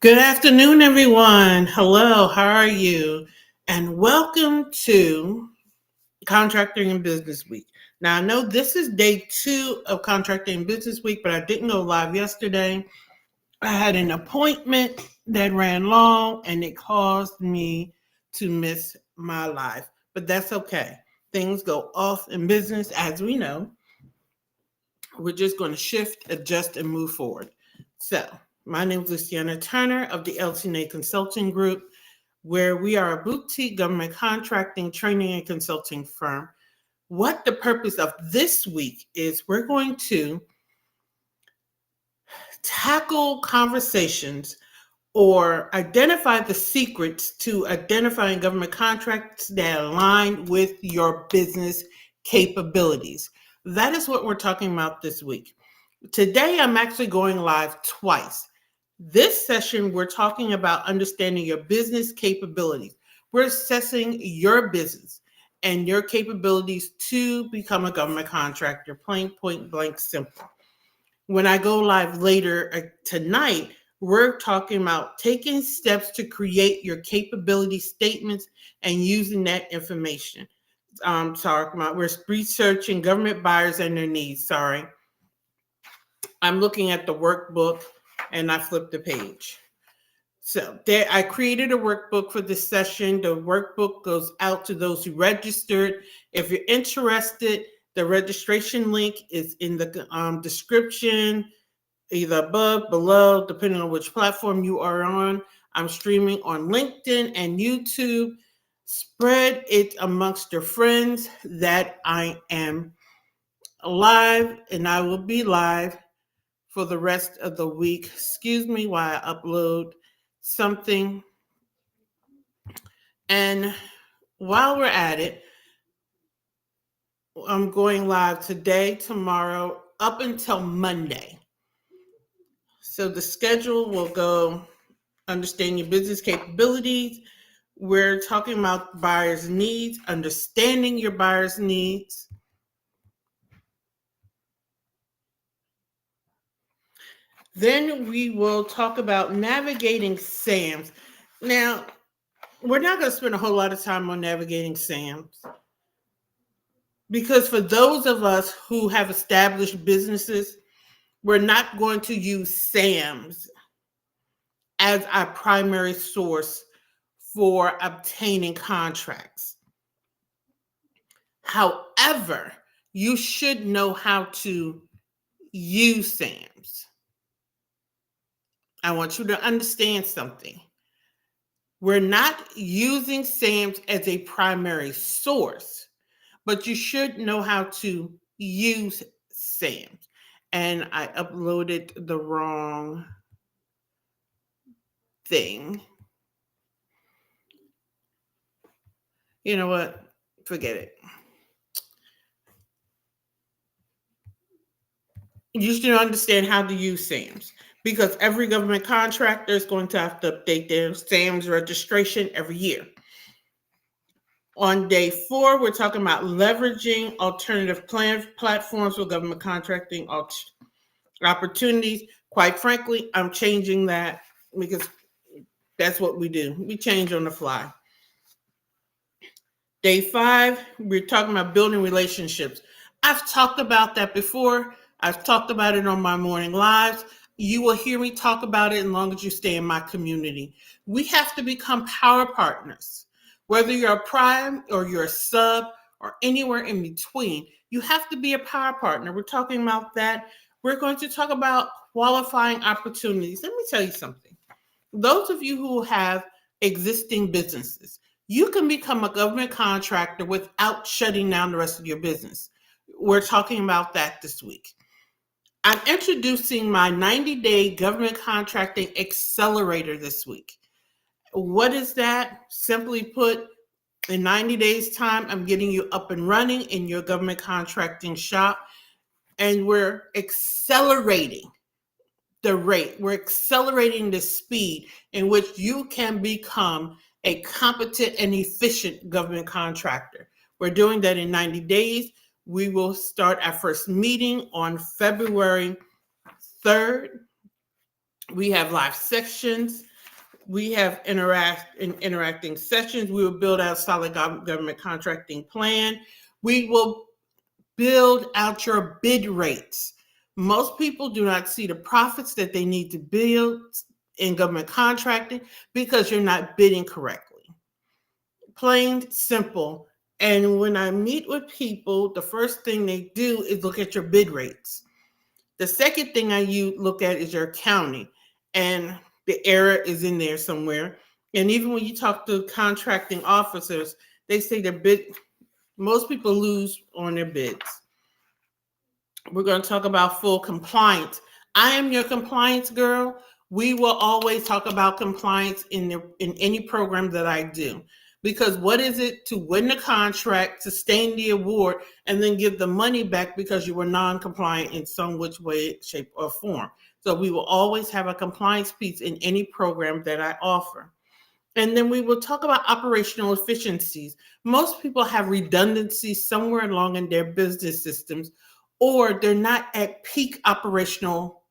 Good afternoon, everyone. Hello, how are you? And welcome to Contracting and Business Week. Now, I know this is day 2 of Contracting and Business Week, but I didn't go live yesterday. I had an appointment that ran long and it caused me to miss my live, but that's okay. Things go off in business, as we know. We're just going to shift, adjust, and move forward. So, my name is Luciana Turner of the LT&A Consulting Group, where we are a boutique government contracting, training, and consulting firm. What the purpose of this week is, we're going to tackle conversations or identify the secrets to identifying government contracts that align with your business capabilities. That is what we're talking about this week. Today, I'm actually going live twice. This session, we're talking about understanding your business capabilities. We're assessing your business and your capabilities to become a government contractor, plain, point blank, simple. When I go live later tonight, we're talking about taking steps to create your capability statements and using that information. We're researching government buyers and their needs. I'm looking at the workbook and I flipped the page. So there, I created a workbook for this session. The workbook goes out to those who registered. If you're interested, the registration link is in the description, either above, below, depending on which platform you are on. I'm streaming on LinkedIn and YouTube. Spread it amongst your friends that I am live, and I will be live for the rest of the week. Excuse me while I upload something. And while we're at it, I'm going live today, tomorrow, up until Monday. So the schedule will go understand your business capabilities. We're talking about buyers' needs, understanding your buyers' needs. Then we will talk about navigating SAMs. Now, we're not going to spend a whole lot of time on navigating SAMs because for those of us who have established businesses, we're not going to use SAMs as our primary source for obtaining contracts. However, you should know how to use SAMs. I want you to understand something. We're not using SAMs as a primary source, but you should know how to use SAMs. And I uploaded the wrong thing. You know what? Forget it. You should understand how to use SAMs because every government contractor is going to have to update their SAMs registration every year. On day 4, we're talking about leveraging alternative platforms for government contracting opportunities. Quite frankly, I'm changing that because that's what we do. We change on the fly. Day 5, we're talking about building relationships. I've talked about that before. I've talked about it on my morning lives. You will hear me talk about it as long as you stay in my community. We have to become power partners. Whether you're a prime or you're a sub or anywhere in between, you have to be a power partner. We're talking about that. We're going to talk about qualifying opportunities. Let me tell you something. Those of you who have existing businesses, you can become a government contractor without shutting down the rest of your business. We're talking about that this week. I'm introducing my 90-day government contracting accelerator this week. What is that? Simply put, in 90 days' time, I'm getting you up and running in your government contracting shop, and we're accelerating the rate. We're accelerating the speed in which you can become a competent and efficient government contractor. We're doing that in 90 days. We will start our first meeting on February 3rd. We have live sections. We have interacting sessions. We will build out a solid government contracting plan. We will build out your bid rates. Most people do not see the profits that they need to build in government contracting because you're not bidding correctly. Plain simple. And when I meet with people, the first thing they do is look at your bid rates. The second thing I look at is your accounting, and the error is in there somewhere. And even when you talk to contracting officers, they say most people lose on their bids. We're going to talk about full compliance. I am your compliance girl. We will always talk about compliance in any program that I do. Because what is it to win the contract, sustain the award, and then give the money back because you were non-compliant in some which way, shape, or form? So we will always have a compliance piece in any program that I offer. And then we will talk about operational efficiencies. Most people have redundancy somewhere along in their business systems, or they're not at peak operational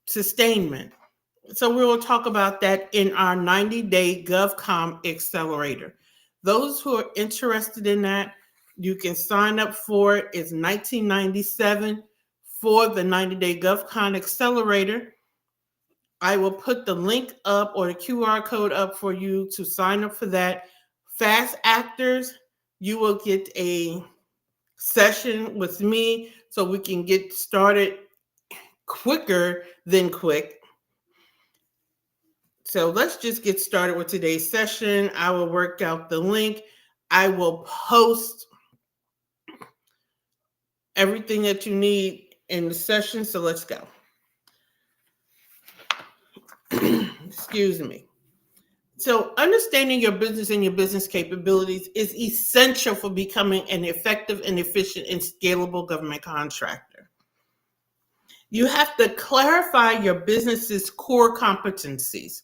sustainment. So we will talk about that in our 90-day GovCom Accelerator. Those who are interested in that, you can sign up for it. It's $19.97 for the 90-day GovCon Accelerator. I will put the link up or the QR code up for you to sign up for that. Fast actors, you will get a session with me so we can get started quicker than quick. So let's just get started with today's session. I will work out the link. I will post everything that you need in the session. So let's go. Excuse me. So understanding your business and your business capabilities is essential for becoming an effective and efficient and scalable government contractor. You have to clarify your business's core competencies.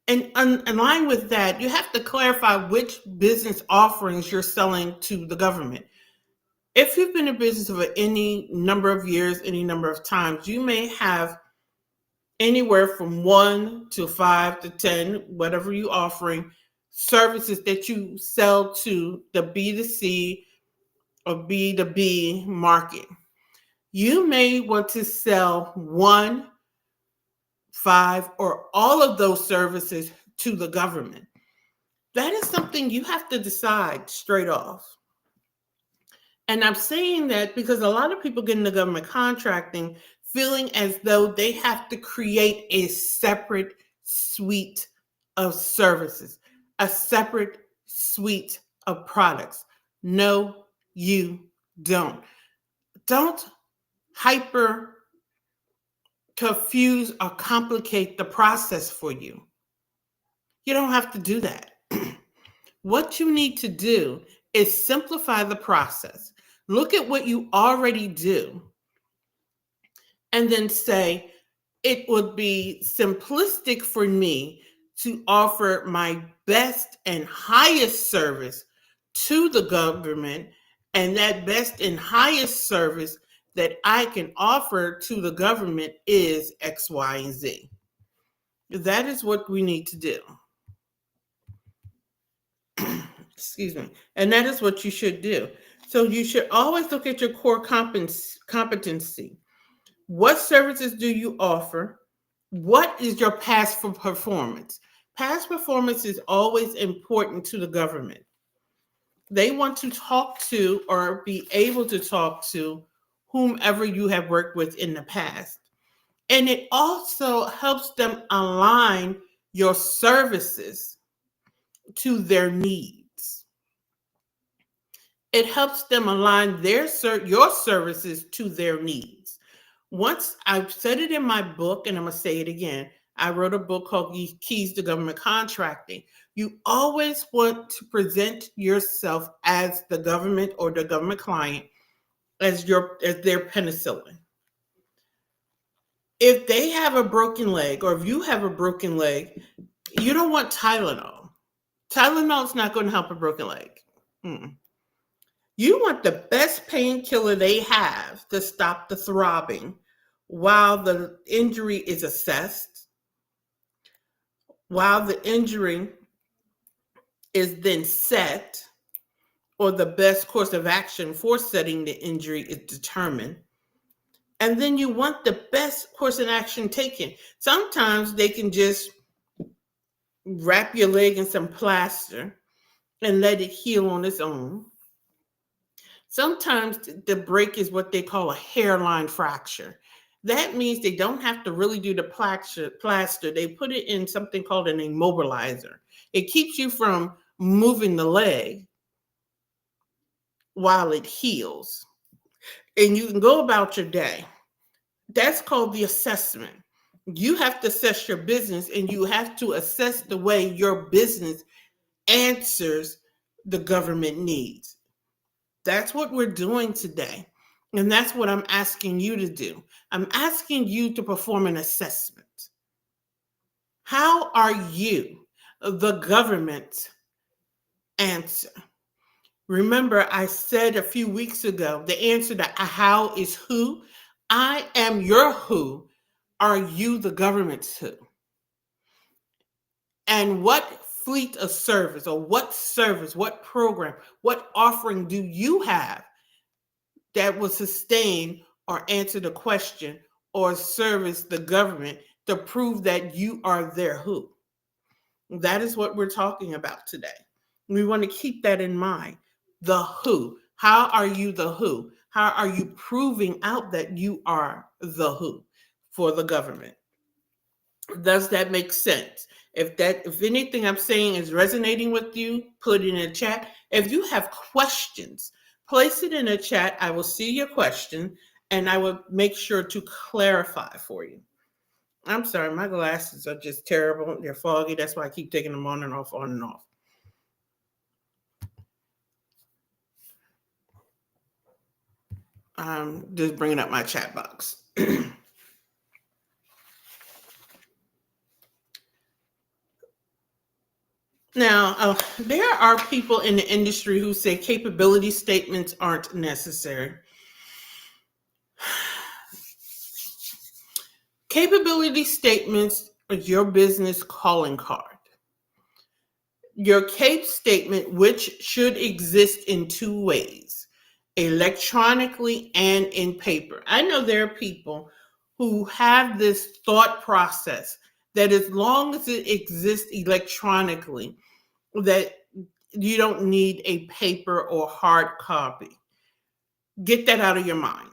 And in line with that, you have to clarify which business offerings you're selling to the government. If you've been in business for any number of years, any number of times, you may have anywhere from 1 to 5 to 10, whatever you're offering, services that you sell to the B2C or B2B market. You may want to sell 1, 5, or all of those services to the government. That is something you have to decide straight off. And I'm saying that because a lot of people get into government contracting feeling as though they have to create a separate suite of services, a separate suite of products. No, you don't. Don't hyper confuse or complicate the process for you. You don't have to do that. What you need to do is simplify the process. Look at what you already do and then say, it would be simplistic for me to offer my best and highest service to the government, and that best and highest service that I can offer to the government is X, Y, and Z. That is what we need to do. Excuse me. And that is what you should do. So you should always look at your core competency. What services do you offer? What is your past performance? Past performance is always important to the government. They want to talk to or be able to talk to whomever you have worked with in the past. And it also helps them align your services to their needs. It helps them align your services to their needs. Once I've said it in my book, and I'm going to say it again, I wrote a book called Keys to Government Contracting. You always want to present yourself as the government or the government client as their penicillin. If they have a broken leg, or if you have a broken leg, you don't want Tylenol. Tylenol is not going to help a broken leg. You want the best painkiller they have to stop the throbbing while the injury is assessed, while the injury is then set, or the best course of action for setting the injury is determined. And then you want the best course of action taken. Sometimes they can just wrap your leg in some plaster and let it heal on its own. Sometimes the break is what they call a hairline fracture. That means they don't have to really do the plaster. They put it in something called an immobilizer. It keeps you from moving the leg while it heals. And you can go about your day. That's called the assessment. You have to assess your business, and you have to assess the way your business answers the government needs. That's what we're doing today. And that's what I'm asking you to do. I'm asking you to perform an assessment. How are you the government's answer? Remember, I said a few weeks ago, the answer to how is who. I am your who. Are you the government's who? And what fleet of service, or what service, what program, what offering do you have that will sustain or answer the question or service the government to prove that you are their who? That is what we're talking about today. We want to keep that in mind. The who. How are you the who? How are you proving out that you are the who for the government? Does that make sense? If anything I'm saying is resonating with you, put it in a chat. If you have questions, place it in a chat. I will see your question and I will make sure to clarify for you. I'm sorry, my glasses are just terrible. They're foggy. That's why I keep taking them on and off, on and off. Just bringing up my chat box. Now, there are people in the industry who say capability statements aren't necessary. Capability statements are your business calling card. Your CAPE statement, which should exist in two ways, electronically and in paper. I know there are people who have this thought process that as long as it exists electronically, that you don't need a paper or hard copy. Get that out of your mind.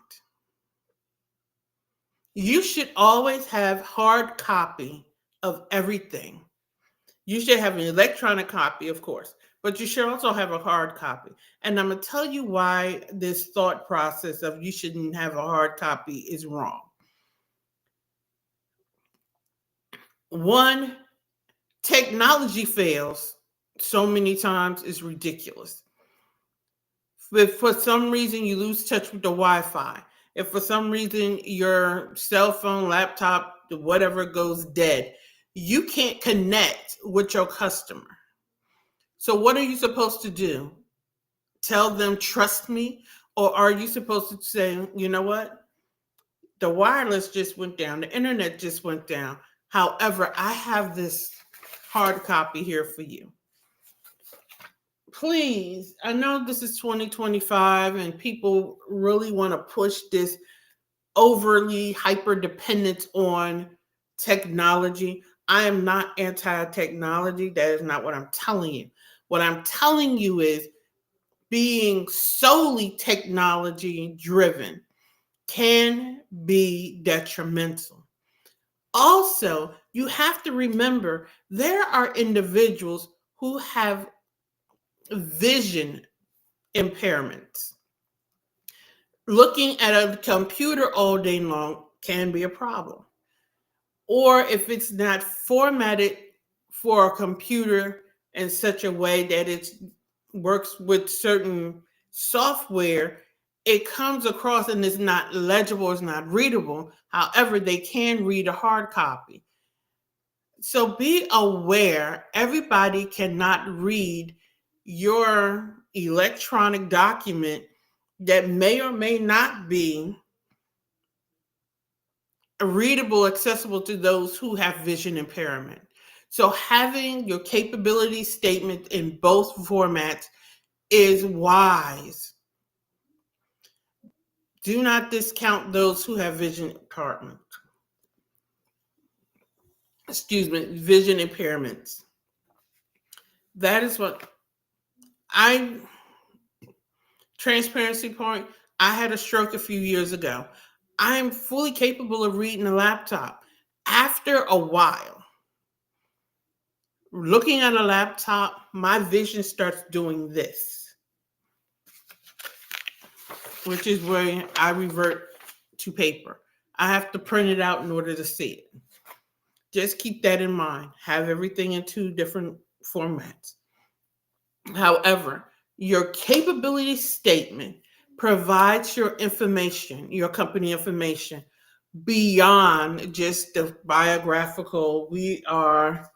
You should always have hard copy of everything. You should have an electronic copy, of course, but you should also have a hard copy. And I'm going to tell you why this thought process of you shouldn't have a hard copy is wrong. One, technology fails so many times is ridiculous. If for some reason you lose touch with the Wi-Fi, if for some reason your cell phone, laptop, whatever goes dead, you can't connect with your customer. So what are you supposed to do? Tell them, trust me? Or are you supposed to say, you know what? The wireless just went down, the internet just went down. However, I have this hard copy here for you. Please, I know this is 2025 and people really want to push this overly hyper dependence on technology. I am not anti technology. That is not what I'm telling you. What I'm telling you is being solely technology driven can be detrimental. Also, you have to remember there are individuals who have vision impairments. Looking at a computer all day long can be a problem. Or if it's not formatted for a computer in such a way that it works with certain software, it comes across and is not legible, it's not readable. However, they can read a hard copy. So be aware, everybody cannot read your electronic document that may or may not be readable, accessible to those who have vision impairment. So having your capability statement in both formats is wise. Do not discount those who have vision impairment. Vision impairments. That is what transparency point, I had a stroke a few years ago. I am fully capable of reading a laptop. After a while, looking at a laptop, my vision starts doing this, which is where I revert to paper. I have to print it out in order to see it. Just keep that in mind. Have everything in two different formats. However, your capability statement provides your information, your company information, beyond just the biographical, we are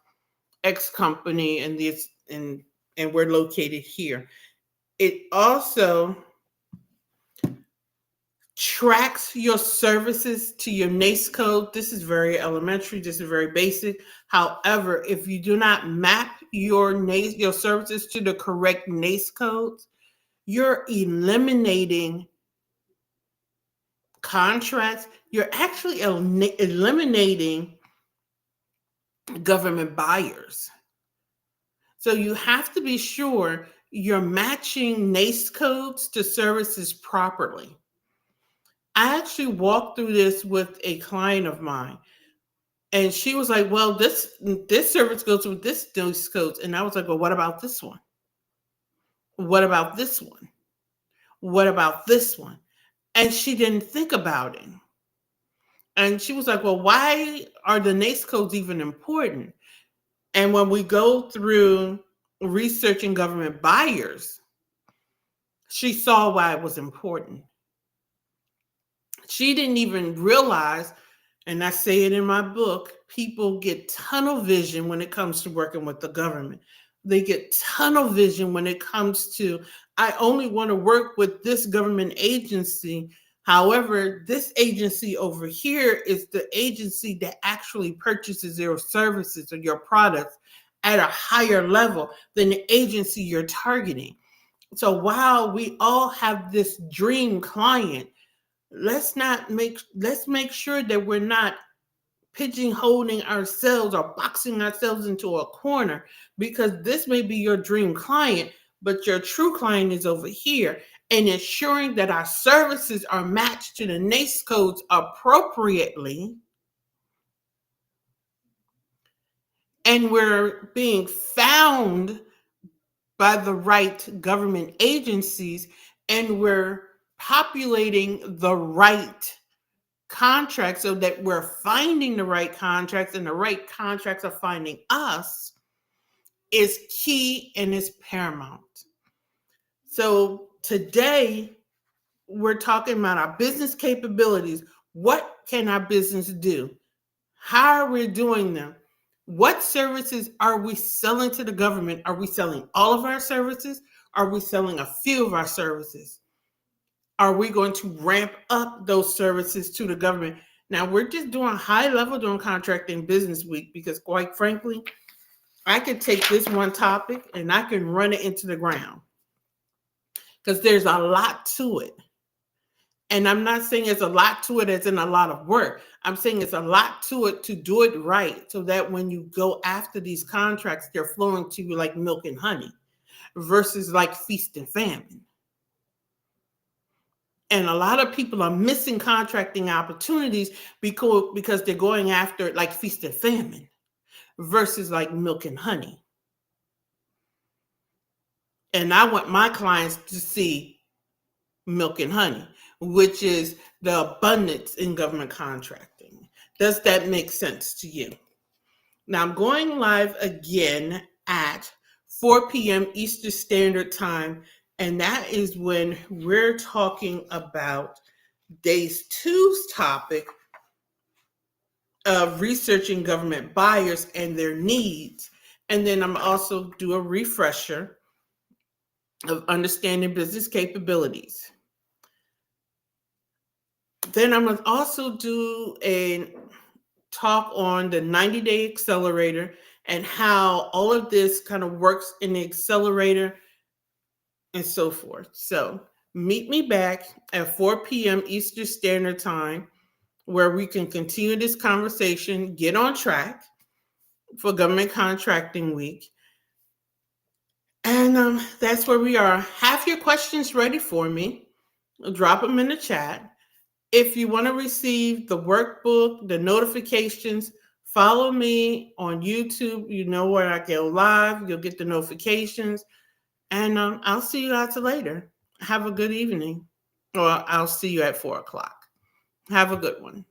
X company and this and we're located here. It also tracks your services to your NAICE code. This is very elementary, this is very basic. However, if you do not map your NAICE, your services to the correct NAICE codes, you're eliminating contracts. You're actually eliminating government buyers. So you have to be sure you're matching NAICE codes to services properly. I actually walked through this with a client of mine, and she was like, well, this service goes with this NAICE codes. And I was like, well, what about this one? What about this one? What about this one? And she didn't think about it. And she was like, well, why are the NAICS codes even important? And when we go through researching government buyers, she saw why it was important. She didn't even realize, and I say it in my book, people get tunnel vision when it comes to working with the government. They get tunnel vision when it comes to, I only want to work with this government agency. However, this agency over here is the agency that actually purchases your services or your products at a higher level than the agency you're targeting. So while we all have this dream client, let's make sure that we're not pigeonholing ourselves or boxing ourselves into a corner, because this may be your dream client, but your true client is over here. And ensuring that our services are matched to the NAICS codes appropriately, and we're being found by the right government agencies, and we're populating the right contracts so that we're finding the right contracts and the right contracts are finding us, is key and is paramount. So today we're talking about our business capabilities. What can our business do? How are we doing them? What services are we selling to the government? Are we selling all of our services? Are we selling a few of our services? Are we going to ramp up those services to the government? Now, we're just doing high level during Contracting Business Week because, quite frankly, I could take this one topic and I can run it into the ground because there's a lot to it. And I'm not saying it's a lot to it as in a lot of work. I'm saying it's a lot to it to do it right so that when you go after these contracts, they're flowing to you like milk and honey versus like feast and famine. And a lot of people are missing contracting opportunities because they're going after it like feast and famine versus like milk and honey. And I want my clients to see milk and honey, which is the abundance in government contracting. Does that make sense to you? Now I'm going live again at 4 p.m. Eastern Standard Time, and that is when we're talking about Days 2's topic of researching government buyers and their needs. And then I'm also do a refresher of understanding business capabilities. Then I'm going to also do a talk on the 90-day accelerator and how all of this kind of works in the accelerator and so forth. So meet me back at 4 p.m. Eastern Standard Time where we can continue this conversation, get on track for Government Contracting Week. And that's where we are. Have your questions ready for me. Drop them in the chat. If you want to receive the workbook, the notifications, follow me on YouTube. You know where I go live. You'll get the notifications. And I'll see you guys later. Have a good evening. Or I'll see you at 4 o'clock. Have a good one.